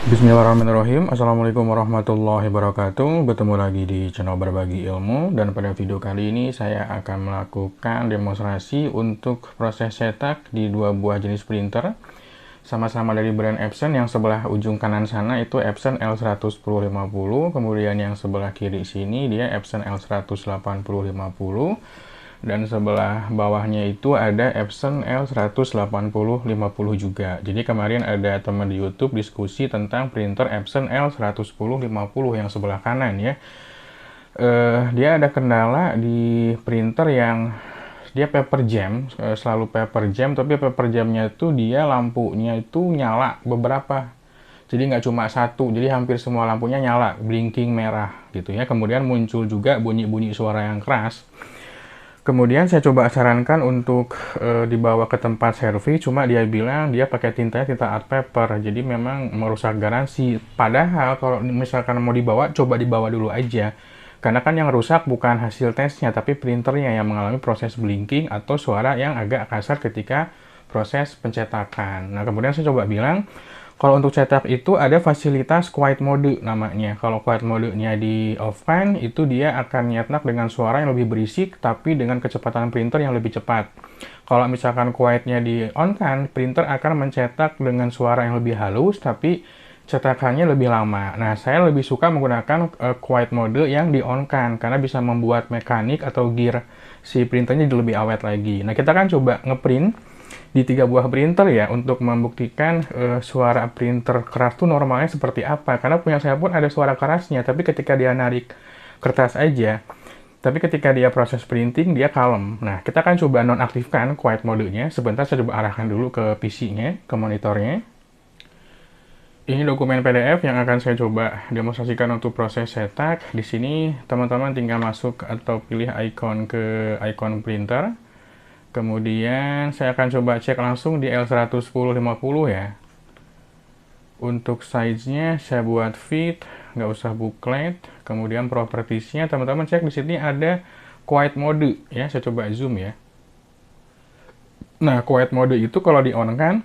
Bismillahirrahmanirrahim. Assalamualaikum warahmatullahi wabarakatuh. Bertemu lagi di channel Berbagi Ilmu, dan pada video kali ini saya akan melakukan demonstrasi untuk proses cetak di dua buah jenis printer sama-sama dari brand Epson. Yang sebelah ujung kanan sana itu Epson L11050, kemudian yang sebelah kiri sini dia Epson L18050, dan sebelah bawahnya itu ada Epson L18050 juga. Jadi kemarin ada teman di YouTube diskusi tentang printer Epson L11050 yang sebelah kanan ya. Dia ada kendala di printer yang dia paper jam, selalu paper jam, tapi paper jamnya itu dia lampunya itu nyala beberapa. Jadi nggak cuma satu, jadi hampir semua lampunya nyala, blinking merah gitu ya. Kemudian muncul juga bunyi-bunyi suara yang keras. Kemudian saya coba sarankan untuk dibawa ke tempat servis, cuma dia bilang dia pakai tinta art paper, jadi memang merusak garansi. Padahal kalau misalkan mau dibawa, coba dibawa dulu aja. Karena kan yang rusak bukan hasil tesnya, tapi printernya yang mengalami proses blinking atau suara yang agak kasar ketika proses pencetakan. Nah, kemudian saya coba bilang, kalau untuk cetak itu ada fasilitas quiet mode namanya. Kalau quiet mode-nya di off-kan, itu dia akan nyetak dengan suara yang lebih berisik, tapi dengan kecepatan printer yang lebih cepat. Kalau misalkan quiet-nya di on-kan, printer akan mencetak dengan suara yang lebih halus, tapi cetakannya lebih lama. Nah, saya lebih suka menggunakan quiet mode yang di on-kan, karena bisa membuat mekanik atau gear si printernya jadi lebih awet lagi. Nah, kita kan coba ngeprint di 3 buah printer ya, untuk membuktikan suara printer keras tuh normalnya seperti apa. Karena punya saya pun ada suara kerasnya, tapi ketika dia narik kertas aja, tapi ketika dia proses printing dia kalem. Nah, kita akan coba nonaktifkan quiet mode-nya. Sebentar, saya coba arahkan dulu ke PC-nya, ke monitornya. Ini dokumen PDF yang akan saya coba demonstrasikan untuk proses cetak. Di sini teman-teman tinggal masuk atau pilih icon ke icon printer. Kemudian saya akan coba cek langsung di L11050 ya. Untuk size-nya saya buat fit, nggak usah booklet. Kemudian properties-nya teman-teman cek di sini ada quiet mode ya. Saya coba zoom ya. Nah, quiet mode itu kalau di on kan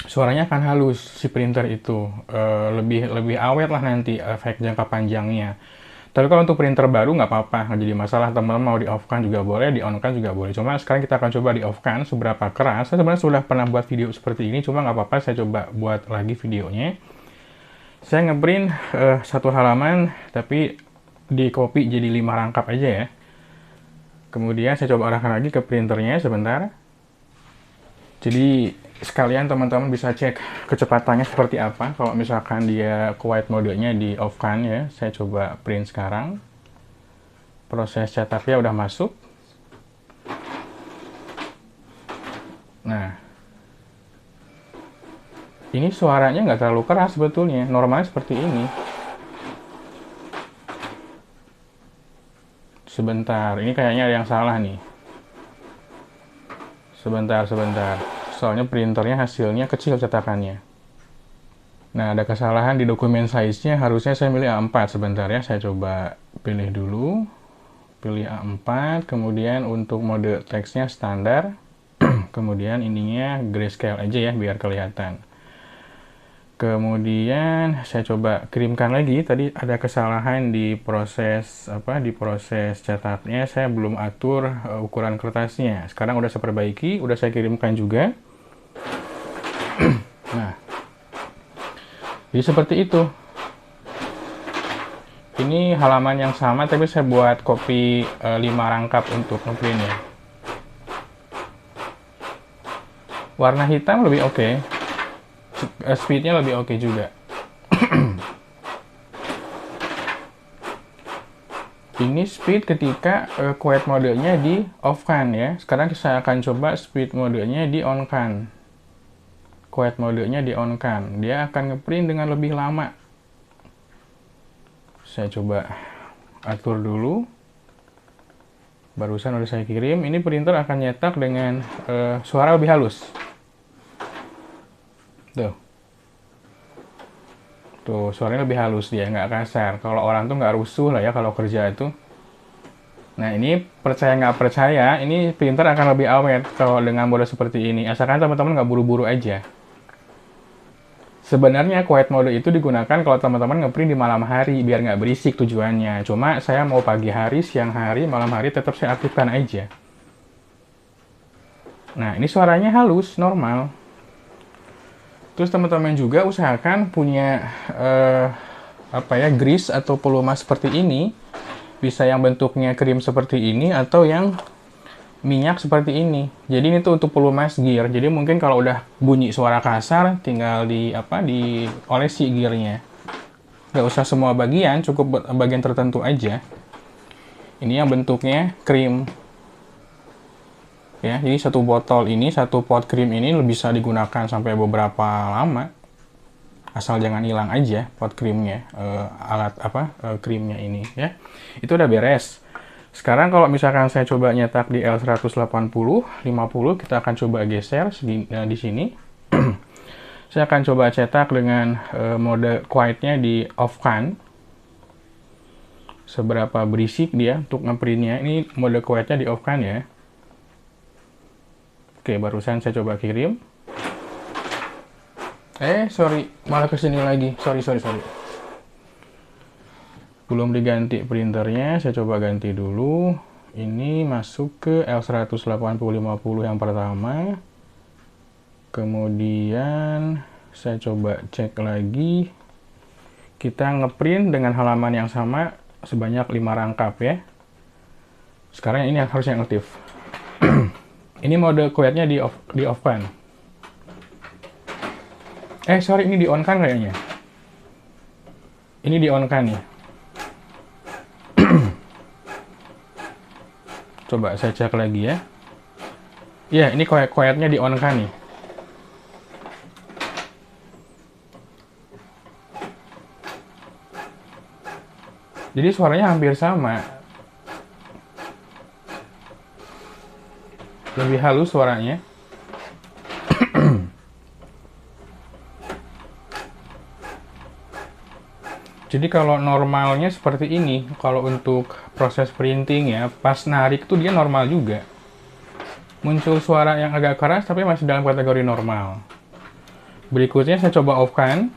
suaranya akan halus si printer itu, lebih awet lah nanti efek jangka panjangnya. Tapi kalau untuk printer baru nggak apa-apa, nggak jadi masalah. Teman-teman mau di off-kan juga boleh, di on-kan juga boleh. Cuma sekarang kita akan coba di off-kan seberapa keras. Saya sebenarnya sudah pernah buat video seperti ini, cuma nggak apa-apa, saya coba buat lagi videonya. Saya ngeprint satu halaman, tapi di copy jadi 5 rangkap aja ya. Kemudian saya coba arahkan lagi ke printernya sebentar. Jadi sekalian teman-teman bisa cek kecepatannya seperti apa. Kalau misalkan dia quiet mode-nya di off-kan ya, saya coba print sekarang. Proses cetaknya udah masuk. Nah, ini suaranya nggak terlalu keras sebetulnya, normalnya seperti ini. Sebentar, ini kayaknya ada yang salah nih. Sebentar. Soalnya printernya hasilnya kecil cetakannya. Nah, ada kesalahan di dokumen size-nya, harusnya saya milih A4. Sebentar ya, saya coba pilih dulu. Pilih A4, kemudian untuk mode teksnya standar. Kemudian ininya grayscale aja ya, biar kelihatan. Kemudian saya coba kirimkan lagi. Tadi ada kesalahan di proses cetaknya, saya belum atur ukuran kertasnya. Sekarang udah saya perbaiki, udah saya kirimkan juga. Nah, jadi seperti itu. Ini halaman yang sama, tapi saya buat copy 5 rangkap untuk ngeprint ya. Warna hitam lebih oke. Speednya lebih oke juga. Ini speed ketika quiet mode-nya di off-kan ya. Sekarang saya akan coba speed mode-nya di on-kan. Quiet mode-nya di on-kan. Dia akan ngeprint dengan lebih lama. Saya coba atur dulu. Barusan udah saya kirim. Ini printer akan nyetak dengan suara lebih halus. Tuh, suaranya lebih halus dia, nggak kasar. Kalau orang tuh nggak rusuh lah ya kalau kerja itu. Nah, ini percaya nggak percaya, ini printer akan lebih awet kalau dengan mode seperti ini. Asalkan teman-teman nggak buru-buru aja. Sebenarnya quiet mode itu digunakan kalau teman-teman ngeprint di malam hari biar nggak berisik tujuannya. Cuma saya mau pagi hari, siang hari, malam hari tetap saya aktifkan aja. Nah, ini suaranya halus, normal. Terus teman-teman juga usahakan punya grease atau pelumas seperti ini. Bisa yang bentuknya krim seperti ini atau yang minyak seperti ini. Jadi ini tuh untuk pelumas gear. Jadi mungkin kalau udah bunyi suara kasar, tinggal diolesi gearnya. Nggak usah semua bagian, cukup bagian tertentu aja. Ini yang bentuknya krim. Ya, jadi satu botol ini, satu pot krim ini bisa digunakan sampai beberapa lama. Asal jangan hilang aja pot krimnya, krimnya ini ya. Itu udah beres. Sekarang kalau misalkan saya coba nyetak di L180, 50, kita akan coba geser di sini. Saya akan coba cetak dengan mode quietnya di off kan. Seberapa berisik dia untuk ngeprintnya. Ini mode quietnya di off kan ya. Oke, barusan saya coba kirim. Sorry, malah kesini lagi. Sorry. Belum diganti printernya, saya coba ganti dulu. Ini masuk ke L180/50 yang pertama. Kemudian saya coba cek lagi. Kita ngeprint dengan halaman yang sama sebanyak 5 rangkap ya. Sekarang ini yang harusnya aktif. Ini mode quietnya di off kan. Sorry, ini di on kan kayaknya. Ini di on kan ya. Coba saya cek lagi ya. Ya, ini quietnya di on kan nih. Jadi suaranya hampir sama. Lebih halus suaranya. Jadi kalau normalnya seperti ini, kalau untuk proses printing ya, pas narik tuh dia normal juga. Muncul suara yang agak keras tapi masih dalam kategori normal. Berikutnya saya coba off kan.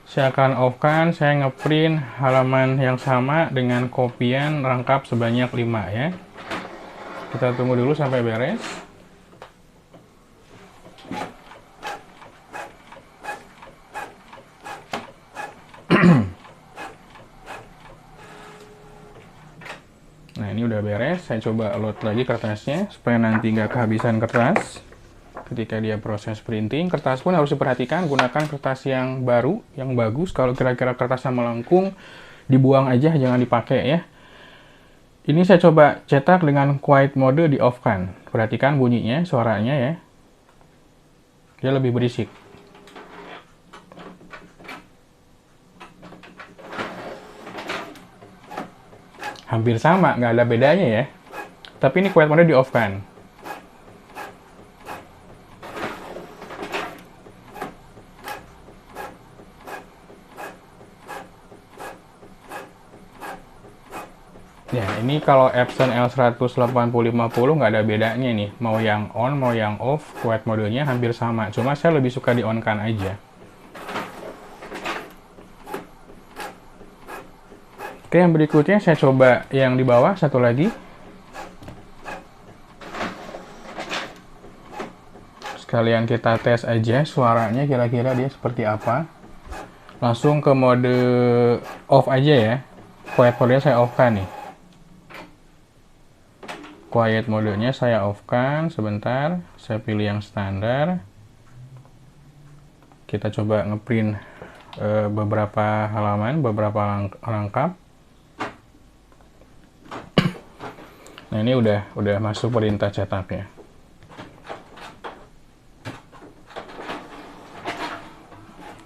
Saya akan off kan, saya ngeprint halaman yang sama dengan kopian rangkap sebanyak 5 ya. Kita tunggu dulu sampai beres. Nah, ini udah beres. Saya coba load lagi kertasnya supaya nanti nggak kehabisan kertas ketika dia proses printing. Kertas pun harus diperhatikan, gunakan kertas yang baru, yang bagus. Kalau kira-kira kertasnya melengkung, dibuang aja, jangan dipakai ya. Ini saya coba cetak dengan quiet mode di off kan. Perhatikan bunyinya, suaranya ya. Dia lebih berisik. Hampir sama, nggak ada bedanya ya. Tapi ini quiet mode di off kan. Ya, ini kalau Epson L180/50 nggak ada bedanya nih. Mau yang on, mau yang off, quiet modenya hampir sama. Cuma saya lebih suka di on kan aja. Oke, yang berikutnya saya coba yang di bawah, satu lagi. Sekalian kita tes aja suaranya kira-kira dia seperti apa. Langsung ke mode off aja ya. Quiet modenya saya off kan nih. Quiet modenya saya off kan, sebentar. Saya pilih yang standar. Kita coba ngeprint beberapa halaman, beberapa rangkap. Nah, ini udah masuk perintah cetaknya.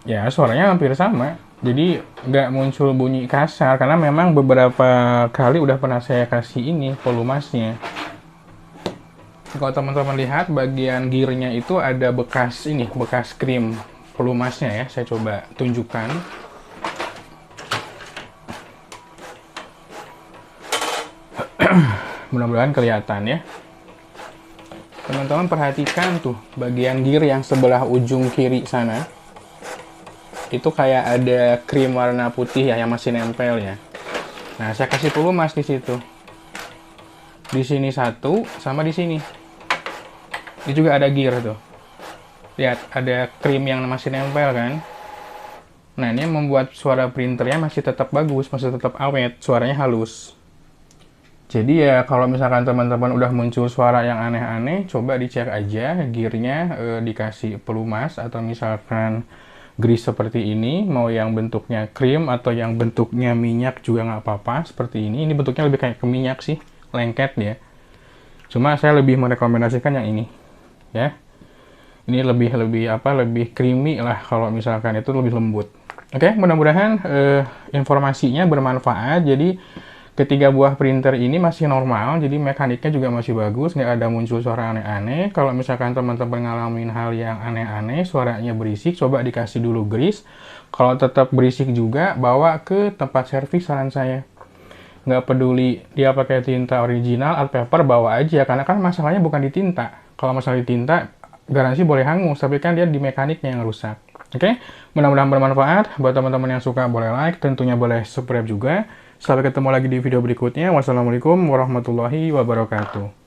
Ya, suaranya hampir sama. Jadi nggak muncul bunyi kasar karena memang beberapa kali udah pernah saya kasih ini pelumasnya. Kalau teman-teman lihat bagian gearnya itu ada bekas krim pelumasnya ya. Saya coba tunjukkan. Mudah-mudahan kelihatan ya. Teman-teman perhatikan tuh bagian gear yang sebelah ujung kiri sana. itu kayak ada krim warna putih ya yang masih nempel ya. Nah, saya kasih pelumas di situ. Di sini satu, sama di sini. Ini juga ada gear tuh. Lihat, ada krim yang masih nempel kan. Nah, ini membuat suara printernya masih tetap bagus, masih tetap awet, suaranya halus. Jadi ya, kalau misalkan teman-teman udah muncul suara yang aneh-aneh, coba dicek aja gearnya, dikasih pelumas, atau misalkan grease seperti ini, mau yang bentuknya krim atau yang bentuknya minyak juga nggak apa-apa, seperti ini. Ini bentuknya lebih kayak ke minyak sih, lengket ya. Cuma saya lebih merekomendasikan yang ini, ya. Ini lebih creamy lah, kalau misalkan itu lebih lembut. Oke, mudah-mudahan informasinya bermanfaat. Jadi ketiga buah printer ini masih normal, jadi mekaniknya juga masih bagus, nggak ada muncul suara aneh-aneh. Kalau misalkan teman-teman ngalamin hal yang aneh-aneh, suaranya berisik, coba dikasih dulu grease. Kalau tetap berisik juga, bawa ke tempat servis saran saya. Nggak peduli dia pakai tinta original, art paper, bawa aja. Karena kan masalahnya bukan di tinta. Kalau masalah di tinta, garansi boleh hangus, tapi kan dia di mekaniknya yang rusak. Oke, mudah-mudahan bermanfaat. Buat teman-teman yang suka boleh like, tentunya boleh subscribe juga. Sampai ketemu lagi di video berikutnya. Wassalamualaikum warahmatullahi wabarakatuh.